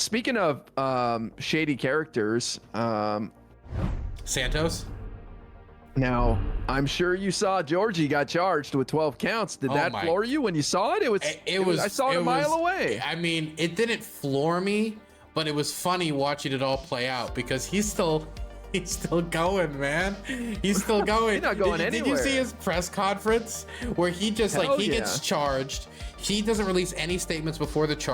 speaking of shady characters, Santos. now I'm sure you saw Georgie got charged with 12 counts. Did that floor you when you saw it? It was. I saw it a mile away. I mean, it didn't floor me, but it was funny watching it all play out because he's still going, man. He's still going. He's not going anywhere. Did you see his press conference where he just gets charged? He doesn't release any statements before it gets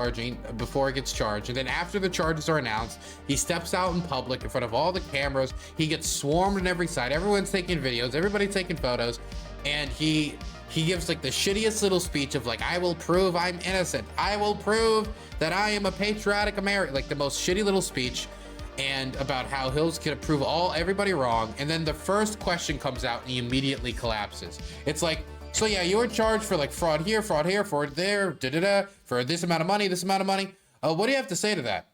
charged. And then after the charges are announced, he steps out in public in front of all the cameras. He gets swarmed on every side. Everyone's taking videos, everybody's taking photos. And he gives like the shittiest little speech of like, I will prove I'm innocent. I will prove that I am a patriotic American. Like the most shitty little speech, and about how Hills can prove everybody wrong. And then the first question comes out and he immediately collapses. It's like, so yeah, you were charged for like fraud here, fraud there, for this amount of money, What do you have to say to that?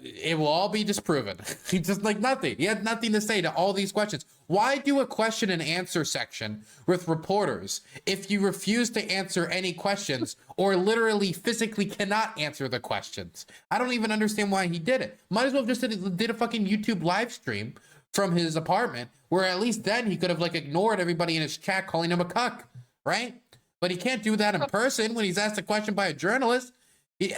It will all be disproven. He just like nothing. He had nothing to say to all these questions. Why do a question and answer section with reporters if you refuse to answer any questions or literally physically cannot answer the questions? I don't even understand why he did it. Might as well have just did a fucking YouTube live stream from his apartment, where at least then he could have like ignored everybody in his chat calling him a cuck, right? But he can't do that in person when he's asked a question by a journalist. Did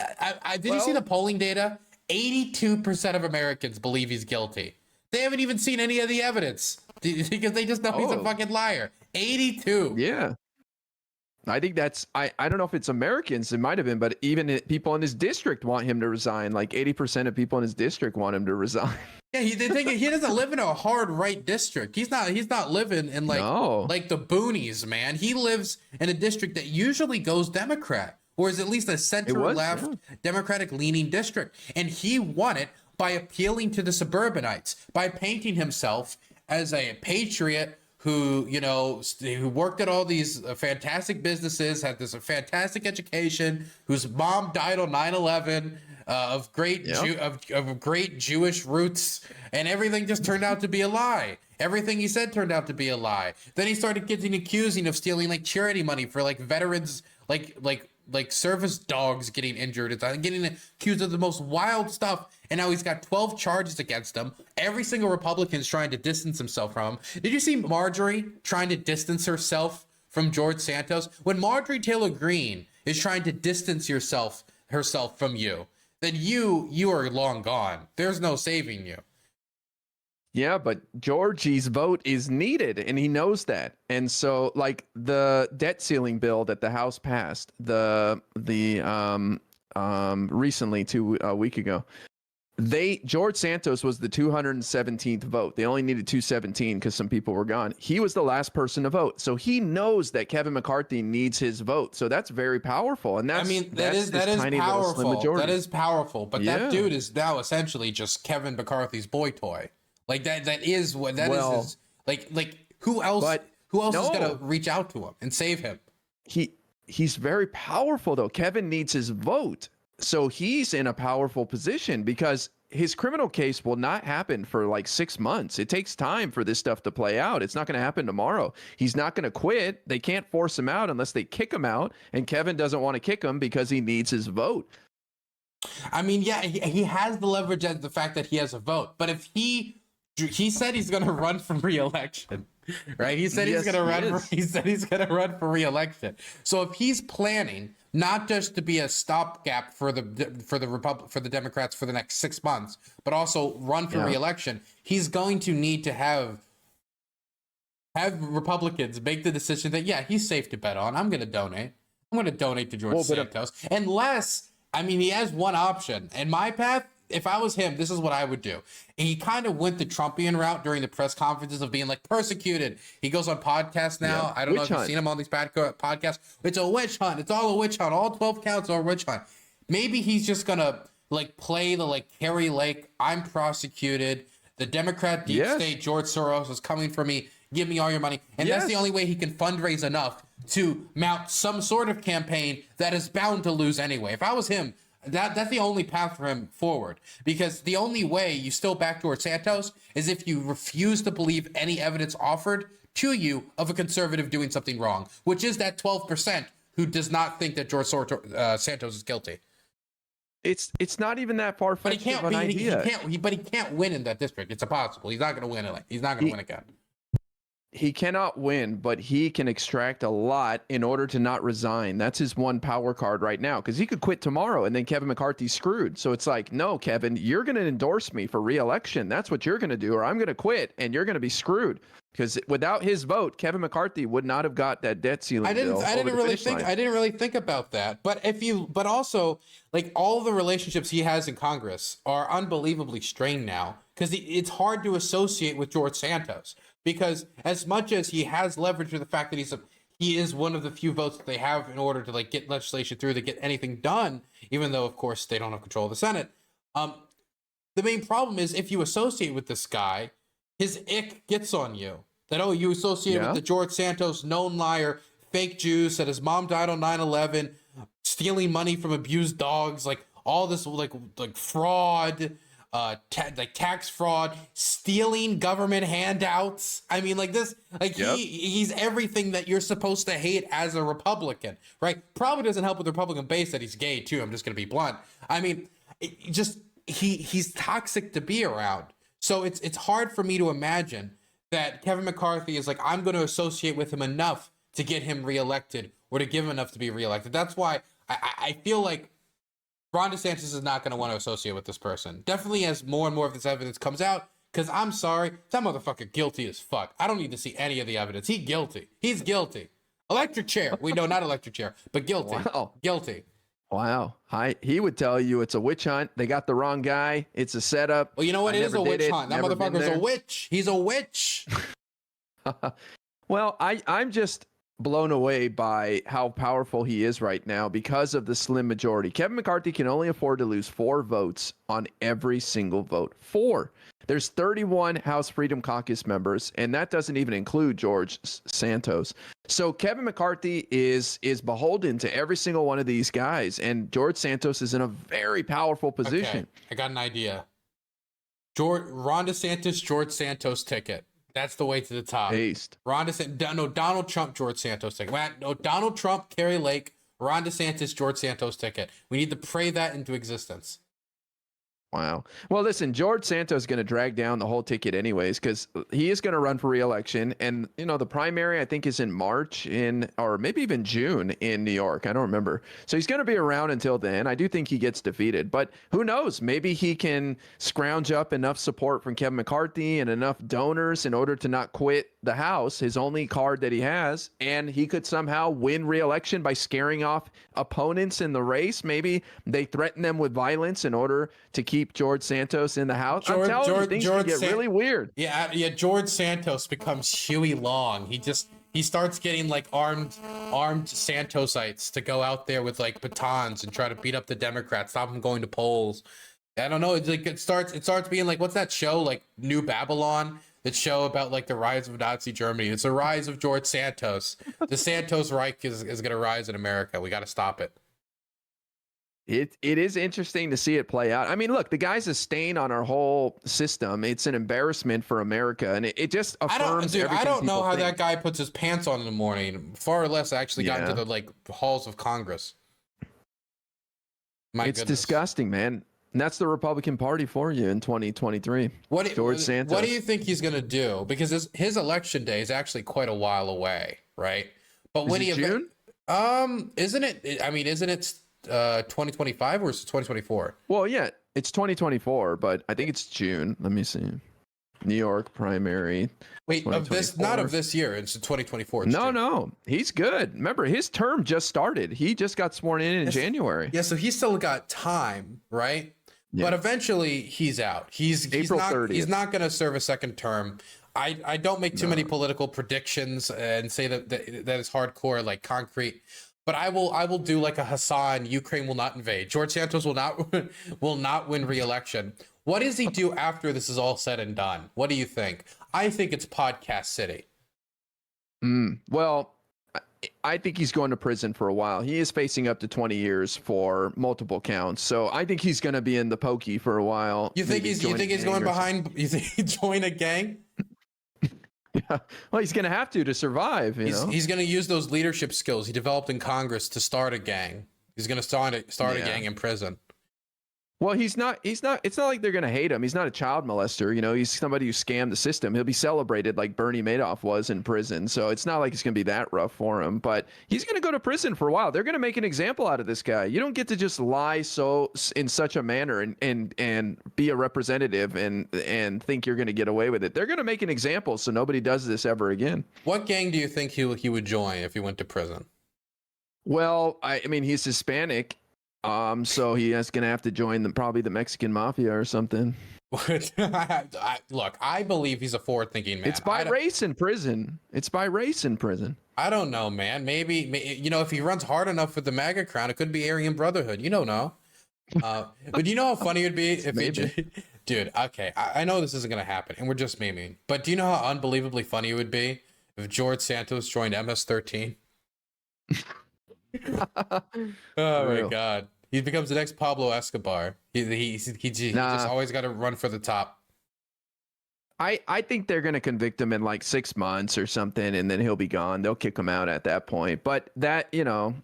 you see the polling data? 82% of Americans believe he's guilty. They haven't even seen any of the evidence because they just know he's a fucking liar. 82. Yeah. I think that's, I don't know if it's Americans, it might have been, but even people in his district want him to resign. Like 80% of people in his district want him to resign. Yeah, he doesn't live in a hard right district. He's not living in like the boonies, man. He lives in a district that usually goes Democrat, or is at least a center-left Democratic leaning district. And he won it by appealing to the suburbanites, by painting himself as a patriot who worked at all these fantastic businesses, had this fantastic education, whose mom died on 9/11, of great Jewish roots, and everything just turned out to be a lie. Everything he said turned out to be a lie. Then he started getting accused of stealing like charity money for like veterans, like service dogs getting injured. It's getting accused of the most wild stuff. And now he's got 12 charges against him. Every single Republican is trying to distance himself from him. Did you see Marjorie trying to distance herself from George Santos? When Marjorie Taylor Greene is trying to distance herself from you, then you are long gone. There's no saving you. Yeah, but Georgie's vote is needed, and he knows that. And so, like the debt ceiling bill that the House passed, recently, a week ago, George Santos was the 217th vote. They only needed 217 because some people were gone. He was the last person to vote, so he knows that Kevin McCarthy needs his vote. So that's very powerful, and that is powerful. That is powerful. But that dude is now essentially just Kevin McCarthy's boy toy. Like that is what that is his, like who else is gonna reach out to him and save him? He's very powerful though. Kevin needs his vote. So he's in a powerful position because his criminal case will not happen for like 6 months. It takes time for this stuff to play out. It's not going to happen tomorrow. He's not going to quit. They can't force him out unless they kick him out. And Kevin doesn't want to kick him because he needs his vote. I mean, yeah, he has the leverage as the fact that he has a vote. But if he said he's going to run for re-election, right? He said he's going to run for re-election. So if he's planning not just to be a stopgap for the Democrats for the next 6 months, but also run for re-election, he's going to need to have Republicans make the decision that he's safe to bet on. I'm going to donate. To George Santos, unless he has one option. And my path, if I was him, this is what I would do. And he kind of went the Trumpian route during the press conferences of being like persecuted. He goes on podcasts now. Yeah. I don't know if you've seen him on these podcasts. It's a witch hunt. It's all a witch hunt. All 12 counts are a witch hunt. Maybe he's just going to play the Carrie Lake, I'm prosecuted. The Democrat deep state, George Soros, is coming for me. Give me all your money. And that's the only way he can fundraise enough to mount some sort of campaign that is bound to lose anyway. If I was him, that's the only path for him forward, because the only way you still back George Santos is if you refuse to believe any evidence offered to you of a conservative doing something wrong, which is that 12% who does not think that George Santos is guilty. It's not even that far fetched of an idea. He can't win in that district. It's impossible. He's not going to win it. He's not going to win again. He cannot win, but he can extract a lot in order to not resign. That's his one power card right now, because he could quit tomorrow and then Kevin McCarthy's screwed. So it's like, no, Kevin, you're going to endorse me for re-election. That's what you're going to do, or I'm going to quit and you're going to be screwed. Because without his vote, Kevin McCarthy would not have got that debt ceiling bill. I didn't really think about that. But also, like, all the relationships he has in Congress are unbelievably strained now, because it's hard to associate with George Santos. Because as much as he has leverage with the fact that he is one of the few votes that they have in order to like get legislation through to get anything done, even though of course they don't have control of the Senate. The main problem is if you associate with this guy, his ick gets on you. That, oh, you associate with the George Santos, known liar, fake Jews, said his mom died on 9/11, stealing money from abused dogs, like all this like fraud. Like tax fraud, stealing government handouts. I mean, like this, like he's everything that you're supposed to hate as a Republican, right? Probably doesn't help with the Republican base that he's gay too. I'm just gonna be blunt. I mean, he's toxic to be around. So it's hard for me to imagine that Kevin McCarthy is like, I'm going to associate with him enough to get him reelected or to give him enough to be reelected. That's why I feel like Ron DeSantis is not going to want to associate with this person. Definitely as more and more of this evidence comes out, because I'm sorry, that motherfucker guilty as fuck. I don't need to see any of the evidence. He's guilty. He's guilty. Electric chair. No, not electric chair, but guilty. Wow. Guilty. Wow. He would tell you it's a witch hunt. They got the wrong guy. It's a setup. Well, you know what? It is a witch hunt. That motherfucker's a witch. He's a witch. Well, I'm just blown away by how powerful he is right now because of the slim majority. Kevin McCarthy can only afford to lose 4 votes on every single vote. 4. There's 31 House Freedom Caucus members, and that doesn't even include George Santos. So Kevin McCarthy is beholden to every single one of these guys, and George Santos is in a very powerful position. Okay, I got an idea. Ron DeSantis, George Santos ticket. That's the way to the top. Paste. Donald Trump, George Santos ticket. No, Donald Trump, Kerry Lake, Ron DeSantis, George Santos ticket. We need to pray that into existence. Wow. Well, listen, George Santos is going to drag down the whole ticket anyways, because he is going to run for re-election. And, you know, the primary, I think, is in March or maybe even June in New York. I don't remember. So he's going to be around until then. I do think he gets defeated. But who knows? Maybe he can scrounge up enough support from Kevin McCarthy and enough donors in order to not quit the House, his only card that he has. And he could somehow win re-election by scaring off opponents in the race. Maybe they threaten them with violence in order to keep George Santos in the House. I'm telling you, things can get really weird. Yeah, George Santos becomes Huey Long. He starts getting like armed Santosites to go out there with like batons and try to beat up the Democrats, stop them going to polls. I don't know. It's like it starts being like, what's that show, like New Babylon? That show about like the rise of Nazi Germany. It's the rise of George Santos. The Santos Reich is going to rise in America. We got to stop it. It is interesting to see it play out. I mean, look, the guy's a stain on our whole system. It's an embarrassment for America, and it just affirms everything. I don't know how that guy puts his pants on in the morning. Far less actually got into the like halls of Congress. It's disgusting, man. And that's the Republican Party for you in 2023. George Santos. What do you think he's going to do? Because his election day is actually quite a while away, right? But when June? Isn't it? I mean, isn't it 2025 or is it 2024? Well, yeah, it's 2024, but I think it's June. Let me see. New York primary. Wait, not of this year. It's 2024. No, he's good. Remember, his term just started. He just got sworn in January. Yeah, so he's still got time, right? Yeah. But eventually he's out. He's April 30th. He's not going to serve a second term. I don't make too many political predictions and say that is hardcore, like concrete. But I will do like a Hassan. Ukraine will not invade. George Santos will not win re-election. What does he do after this is all said and done? What do you think? I think it's Podcast City. Well, I think he's going to prison for a while. He is facing up to 20 years for multiple counts. So I think he's going to be in the pokey for a while. You think he's going behind? You think he join a gang? Yeah. Well, he's going to have to survive. He's going to use those leadership skills he developed in Congress to start a gang. He's going to start a gang in prison. Well, he's not, it's not like they're going to hate him. He's not a child molester. You know, he's somebody who scammed the system. He'll be celebrated like Bernie Madoff was in prison. So it's not like it's going to be that rough for him, but he's going to go to prison for a while. They're going to make an example out of this guy. You don't get to just lie in such a manner and be a representative and think you're going to get away with it. They're going to make an example so nobody does this ever again. What gang do you think he would join if he went to prison? Well, I mean, he's Hispanic. So he is gonna have to join probably the Mexican mafia or something. Look, I believe he's a forward-thinking man. It's by race in prison. It's by race in prison. I don't know, man. Maybe you know, if he runs hard enough with the MAGA crown, it could be Aryan Brotherhood. You don't know. But you know how funny it would be if he, dude. Okay, I know this isn't gonna happen, and we're just memeing. But do you know how unbelievably funny it would be if George Santos joined MS-13? Oh my God. He becomes the next Pablo Escobar. He just always got to run for the top. I think they're going to convict him in like 6 months or something, and then he'll be gone. They'll kick him out at that point. But that, you know,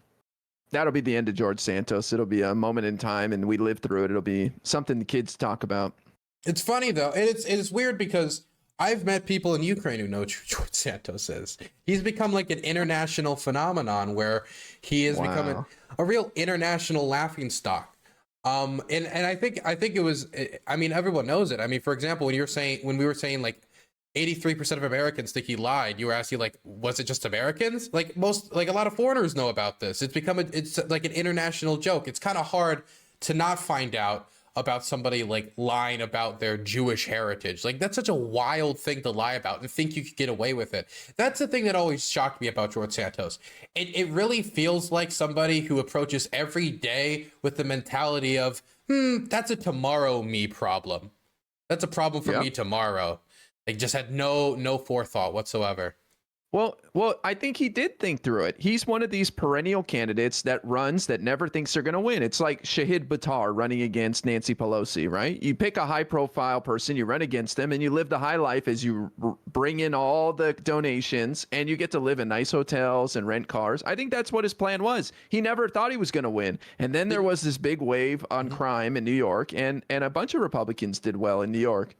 that'll be the end of George Santos. It'll be a moment in time, and we live through it. It'll be something the kids talk about. It's funny, though. It's weird because I've met people in Ukraine who know who George Santos is. He's become like an international phenomenon where he is becoming a real international laughingstock. And I think it was, I mean, everyone knows it. I mean, for example, when we were saying like 83% of Americans think he lied, you were asking like, was it just Americans? Like a lot of foreigners know about this. It's like an international joke. It's kind of hard to not find out about somebody like lying about their Jewish heritage. Like, that's such a wild thing to lie about and think you could get away with it. That's the thing that always shocked me about George Santos. It really feels like somebody who approaches every day with the mentality of, that's a tomorrow me problem. That's a problem for me tomorrow. Like, just had no forethought whatsoever. Well, I think he did think through it. He's one of these perennial candidates that never thinks they're going to win. It's like Shahid Buttar running against Nancy Pelosi, right? You pick a high-profile person, you run against them, and you live the high life as you bring in all the donations, and you get to live in nice hotels and rent cars. I think that's what his plan was. He never thought he was going to win. And then there was this big wave on crime in New York, and a bunch of Republicans did well in New York.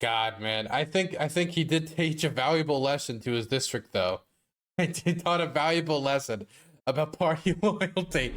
God, man, I think he did teach a valuable lesson to his district, though. He taught a valuable lesson about party loyalty.